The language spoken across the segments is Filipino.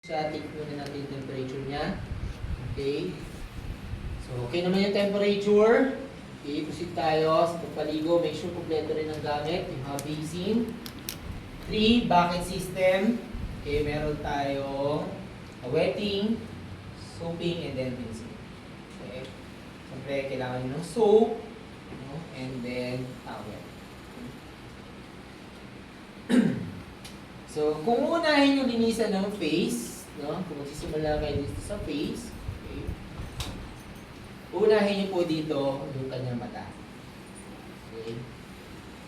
Siya, take muna natin yung temperature niya. Okay. So, okay naman yung temperature. Okay, proceed tayo sa pagpaligo. Make sure kompleto rin ang gamit. Yung hot basin. 3, bucket system. Okay, meron tayong wetting, soaping, and then rinsing. Okay. Siyempre, kailangan nyo ng soap, no? And then towel. So, kung unahin yung linisan ng face, no? Kung magsisimula kayo dito sa face, okay. Unahin niyo po dito yung kanyang mata. Okay.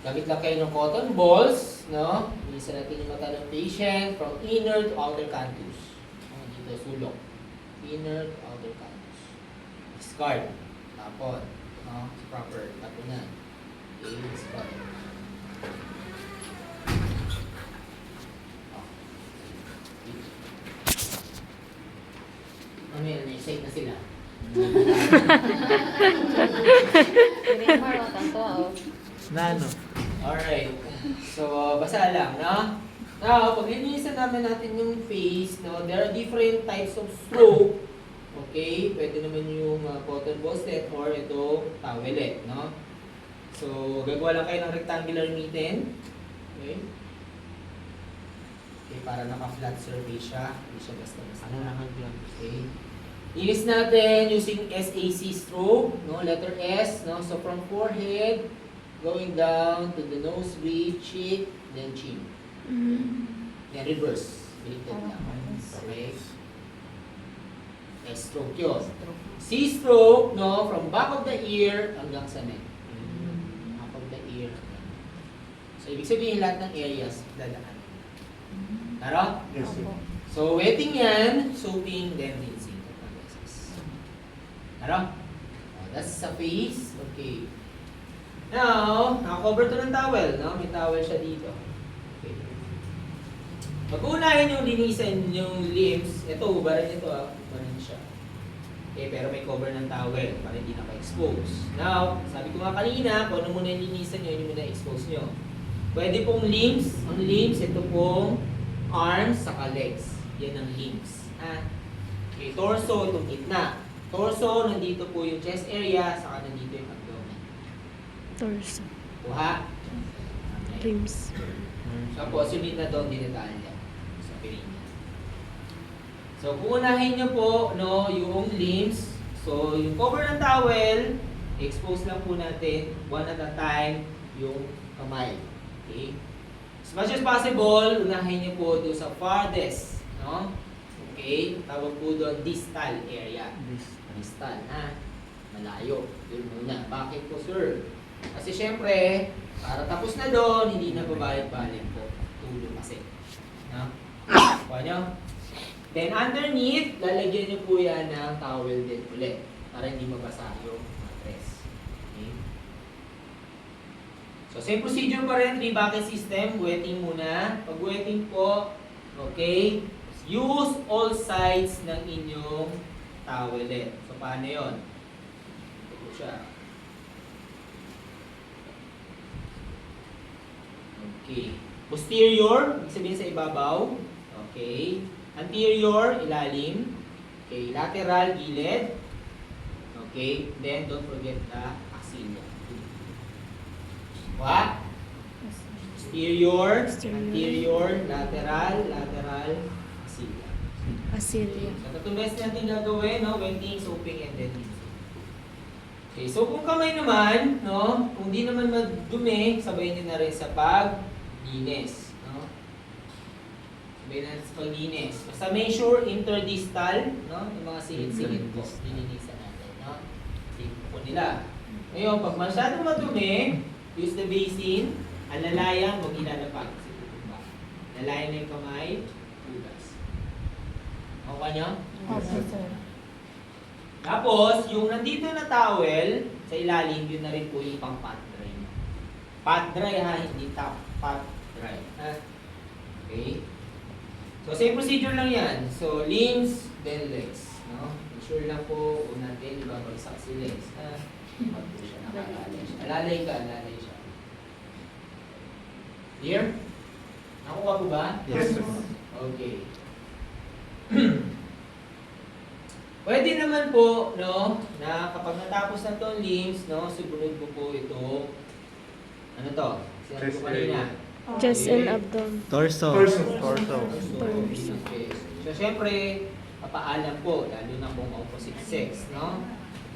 Gamit lang kayo ng cotton balls, no? Linisan natin yung mata ng patient from inner to outer canthus. Dito, sulok. Inner to outer canthus. Discard. Tapon. No? Proper. Tapon na. Okay, discard. Mamaya, na-excite na sila. Nano? Alright. So, basa lang, no? Now, pag linisan natin yung face, no, there are different types of soap. Okay? Pwede naman yung cotton ball set or ito, towelette, no? So, gagawa lang kayo ng rectangular mitten. Okay? Okay, para naka-flat surface siya. Hindi siya basta-basta. Okay? Linis natin using SAC stroke, no? Letter S, no? So, from forehead, going down to the nose bridge, cheek, then chin. Then reverse. Baliktad lang. Okay? S-stroke yun. C-stroke, no? From back of the ear hanggang sa neck. Back of the ear. So, ibig sabihin lahat ng areas dadaan. Tara? Yes, sir. So, wetting yan, soaping, then rinsing. Tara? That's sa face. Okay. Now, nakakover to ng towel, no? May towel siya dito. Okay. Pag-unahin yung linisan yung limbs, ito, ubaran ito, ubaran siya. Okay, pero may cover ng towel para hindi naka-expose. Now, sabi ko nga kanina, kung ano muna yung linisan nyo, yun muna expose nyo. Pwede pong limbs. Ang limbs, ito pong arms, saka legs. Yan ang limbs. Ha? Okay, torso, itong gitna. Torso, nandito po yung chest area, saka nandito yung abdomen. Torso. Kuha. Limbs. Tapos, yung na doon, dinetalya sa perineum. So, kung unahin nyo po, no, yung limbs. So, yung cover ng towel, expose lang po natin, one at a time, yung kamay. Okay? As much as possible, unahin nyo po doon sa farthest. No? Okay? Tawag po doon distal area. Distal, ha? Malayo. Yun muna. Bakit po, sir? Kasi syempre, para tapos na doon, hindi na babalik-balik po. Tulo kasi. No? Kuha nyo? Then underneath, lalagyan nyo po yan ng towel din ulit. Para hindi mabasa yung mattress. Okay? So, same procedure pa rin. 3 bucket system. Wetting muna. Pag wetting po, okay, use all sides ng inyong towelette. So, paano yun? Ito siya. Okay. Posterior, ibig sabihin sa ibabaw. Okay. Anterior, ilalim. Okay. Lateral, gilid. Okay. Then, don't forget the axilla. What? Posterior, anterior, lateral, axilla. Asilia. So, tatlong beses natin gagawin, no? Wetting, soaping, and then rinsing. Okay, so kung kamay naman, no? Kung di naman magdumi, sabayin nyo na rin sa paglinis, no? Sabayin natin sa paglinis. Basta make sure interdistal, no? Yung mga singit-singit po, lilinisan natin, no? Tingin po nila. Ngayon, pag masyadong madumi, use the basin, alalayan, huwag ilalapag. Alalayan na yung kamay, hugas. Okay nyo? Opo, sir. Tapos, yung nandito na towel, sa ilalim, yun na rin po yung pang pat dry. Pat dry ha, hindi top, pat dry. Ha? Okay? So, same procedure lang yan. So, limbs, then legs. No? Ensure lang po, kung natin, ibabagsak si legs. Ha? Pag po siya nakalalay siya. Alalay ka, alalay siya. Clear? Nakuha po ba? Yes, sir. Okay. Pwede naman po, no, na kapag natapos na itong limbs, no, sumunod po po ito, ano to? Sinabi ko kanina. Chest and abdomen. Torso. Torso. Torso. Torso. Okay. So, syempre, papaalam po, lalo na kung opposite sex, no?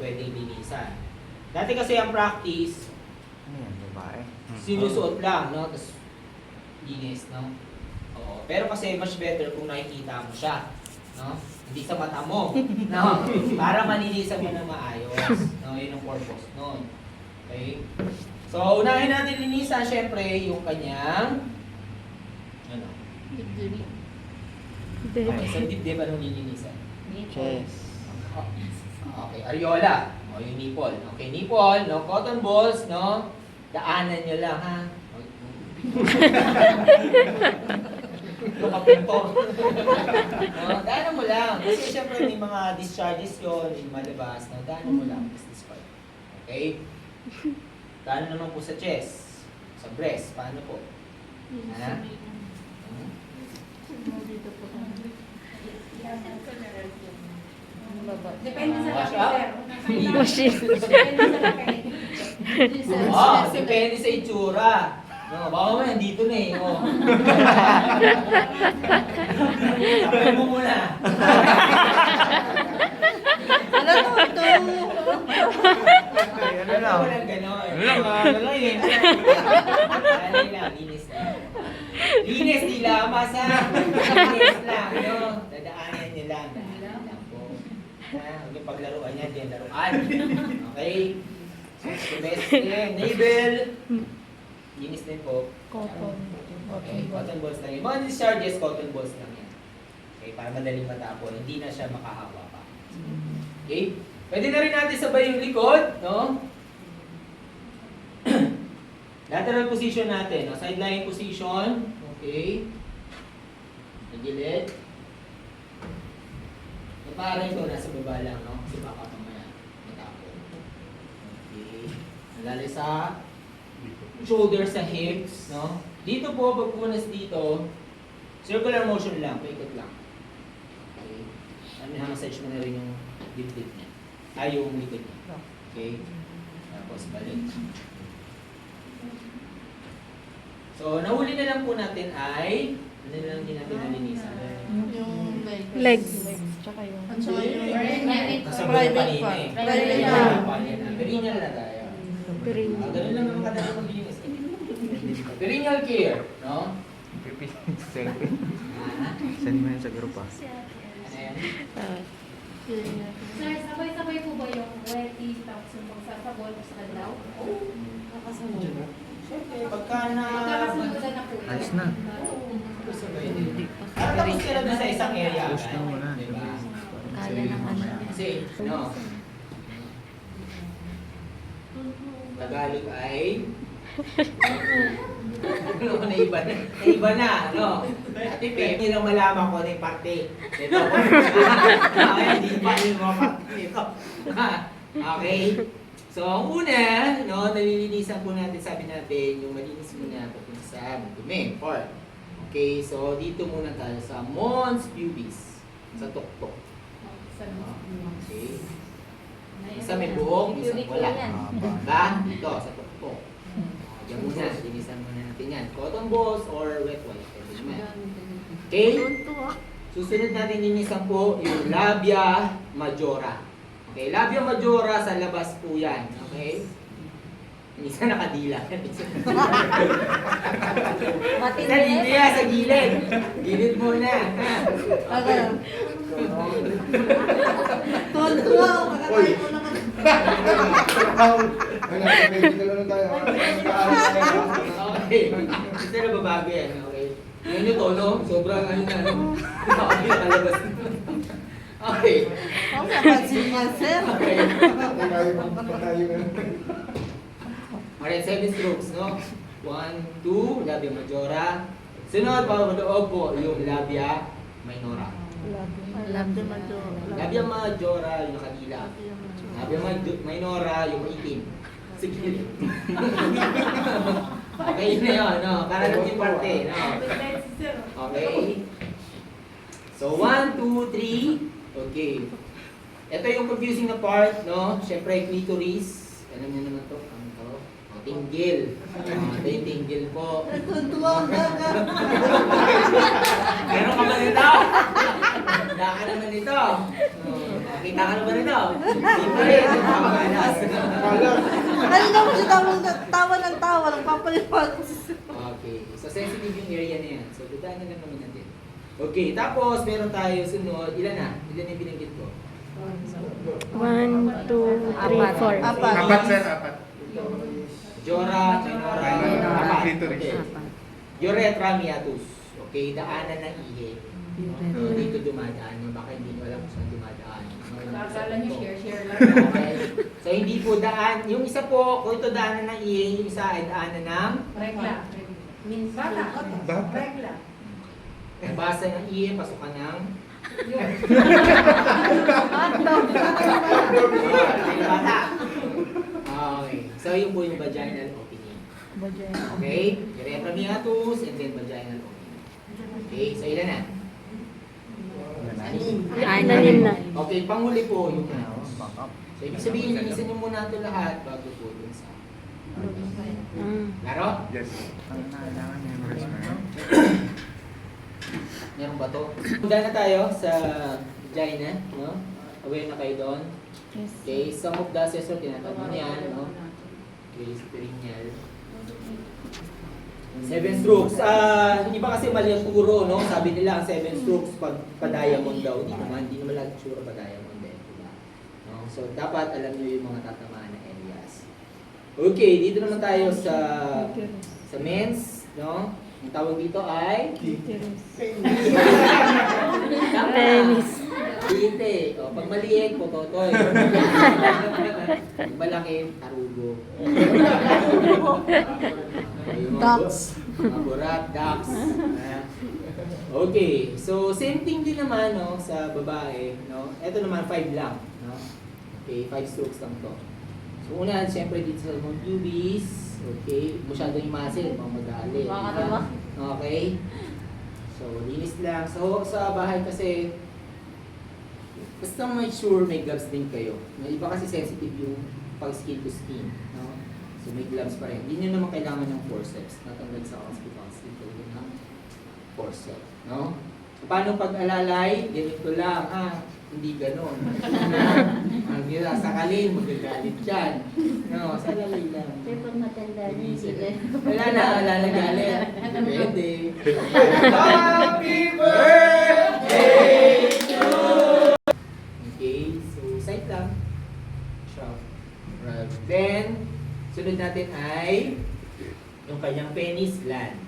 Pwedeng linisan. Dati kasi ang practice, Ano yan, babae? sinusuot lang, no? Tapos, linis, no? Oo. Pero kasi much better kung nakikita mo siya, no? Hindi sa mata mo, no? Para malinisan mo na maayos, no? Yun ang purpose nun. Okay? So, unahin natin linisan, syempre, yung kanyang, ano? Okay, so dibdib anong lilinisan? Chest. Okay, areola. O, yung nipple. Okay, nipple, no? Cotton balls, no? Daanan nyo lang, ha? Kapinto. No? Daanan mo lang. Kasi syempre may mga discharges yun, yung malabas, no? Daanan mo lang. This part. Okay? Daanan naman po sa chest. Sa breast. Paano po? Ha? Depende sa Wash laki, up? sir. Machine. Depende sa laki. Depende sa itsura. No, baka mo nandito na eh. Oh. Tapay mo muna. Ano to? Ito. Ano lang? Walang ganon. Ano lang eh. Alay lang, linis lang. Linis nila, masa. Linis lang, no? Dadaanan nyo lang. Dadaanan lang po. Ha? Huwag yung paglaruan yan, di yan laruan. Okay? So, the best din. Navel. Linis din po. Cotton. Okay, cotton balls lang yun. Mga discharges, cotton balls lang yan. Okay, para madaling matapon. Hindi na siya makahawa pa. Okay? Pwede na rin natin sabay yung likod, no? Lateral position natin, no? Side lying position. Okay. Nagilid. Parang ito, nasa baba lang, no? Kasi baka mamaya matapon. Okay. Nalalay sa shoulder sa hips, no? Dito po, pagpunas dito, circular motion lang, paikot lang. Okay. Massage mo na rin yung dibdib niya. Ay, yung likod niya. Okay. Tapos balik. So, nahuli na lang po natin ay, ano lang din natin nalinisan? Yung Legs. Tsaka yung... At saka yung Kasabay pa kanina eh. Private Private Perineal na tayo. perineal. Ganun lang naman kadali kong linis. Perineal care, no? Selfie. Send mo yan sa grupo. Ano yan? Ah, Sir, sabay-sabay po ba yung wetty tapos yung pagsasabol sa kadlaw? Nakasunod. Siyempre, pagka na... Magkakasunod na po yun. Ayos na. Sabay din. Tapos ka na doon sa isang area. Push na muna. Diba? Kaya naman. Kasi, no? Tagalog ay... Ano, naiba na. Naiba na, no? Ate Pe, hindi lang malaman ko na yung parte. Ito ko. Ay, hindi pa yung mga parte nito. Okay? So, ang una, no, nalilinisan po natin, sabi natin, yung malinis muna papunta sa dumi, part. Okay, so dito muna tayo sa mons pubis, sa tuktok. Okay. Isa may buhok, isa wala. Ba? Dito, sa tuktok. Diyan muna, linisan muna natin yan. Cotton balls or wet wipe. Pwede naman. Okay? Susunod natin linisan po yung labia majora. Okay, labia majora sa labas po yan. Okay? Minsan nakadila. Sa linya, sa gilid. Gilid muna. Tuwa ako, kakakain ko naman. Okay. Isa na babago yan. Okay. Ngayon yung tono, sobrang ano na. Okay, nakalabas. Okay. Ang kapansin niya, sir. Okay. Alright, 7 strokes, no? 1, 2, labia majora. Sunod, papadoob po yung labia minora. Labia majora, yung nakadila. Labia minora, yung maitim. Sige. Okay, yun na yun, no? Para lang yung parte, no? Okay. So, 1, 2, 3. Okay. Ito yung confusing na part, no? Siyempre, clitoris. Alam niyo naman to. Ano to? O, tinggil. Ito yung tinggil po. Tuwa ka. Meron ka ba nito? Handa ka naman nito. Nakita ka naman nito. Hindi pa rin. Ano naman siya tawa ng tawa. Nagpapaliwan. Okay. So, sensitive yung area na yan. So, dadaan na lang naman natin. Okay. Tapos, meron tayo sunod. Ilan na? Ilan yung binanggit ko? 1, 2, 3, 4. Apat, sir, apat. Jora, minora, apat. Clitoris. Okay. Urethra meatus. Okay, daanan ng ihi. So, dito dumadaan. Yung baka hindi nyo alam kung saan dumadaan. Akala niyo share lang. Okay. So, hindi po daan. Yung isa po, kung ito daanan ng ihi, yung isa ay daanan ng Regla. Means bata. Bata. Regla. basa ng ihi, pasukan ng Yun. bata. Okay. So, yun po yung vaginal opening. Okay? Urethra meatus and then vaginal opening. Okay, so ilan na? Anim na. Okay, panghuli po yung anus. So, ibig sabihin, linisan nyo muna ito lahat bago po dun sa... Laro? Yes. Ang kailangan memorize mo yan. Meron ba to? Punta na tayo sa vagina, no? Aware na kayo doon. Okay, some of the ancestors tinatawag mo yan, no? Okay, perineal. 7 strokes. Hindi ba kasi mali ang turo, no? Sabi nila ang 7 strokes pag pa-diamond daw. Hindi naman lang sure pa-diamond eh. Diba? No? So, dapat alam nyo yung mga tatamaan na areas. Okay, dito naman tayo sa mens, no? Ang tawag dito ay Penis. Tite. O, pag maliit, pototoy. Pag malaki, tarugo. Ducks. Mga burak, ducks. Okay, so same thing din naman no, sa babae. No? Ito naman, 5 lang. No? Okay, 5 strokes lang to. So una, siyempre dito sa mga pubis. Okay, masyado yung muscle, mag-aali. Okay. So, linis lang. So, sa bahay kasi, basta make sure may gloves din kayo. May iba kasi sensitive yung pag skin to skin. No? So, may gloves pa rin. Hindi nyo naman kailangan ng forceps. Natanggal sa hospital. Skin ng forceps. No? So, paano pag-alalay? Ganito lang. Hindi ganon. Ang gila, sakalin, magagalit yan. No, sa lalay lang. Pag matanda na, hindi Wala na galit. Pwede. Happy birthday to Okay, so side lang. Shove. Right. Then, sunod natin ay yung kanyang penis gland.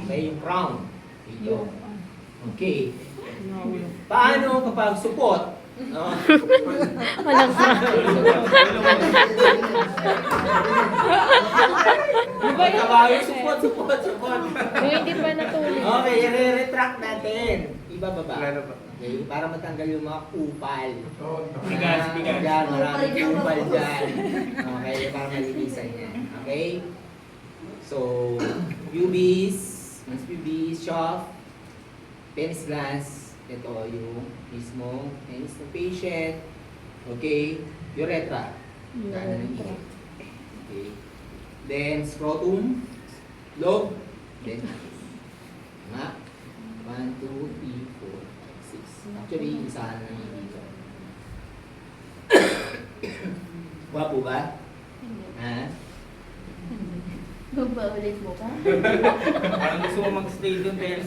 Okay, yung crown. Ito. Okay. Paano kapag supot? No? Walang pa. Tawayo, supot. Yung hindi pa natulog. Okay, i-retract natin. Ibababa. Wala na ba? Okay, para matanggal yung mga kupal. Bigas. Yan, maraming kupal dyan. Okay, para malinisan yan. Okay? So, pubis, shaft, penis glands, ito yung mismo penis ng patient. Okay, urethra. Daanan ng ihi. Okay. Then scrotum, lobe, then anus. Tama? 1, 2, 3, 4, 5, 6. Actually, isahan na yung dito. Wapo ba? Ha? Babaulit mo ka? Parang gusto mo mag-stay doon, pero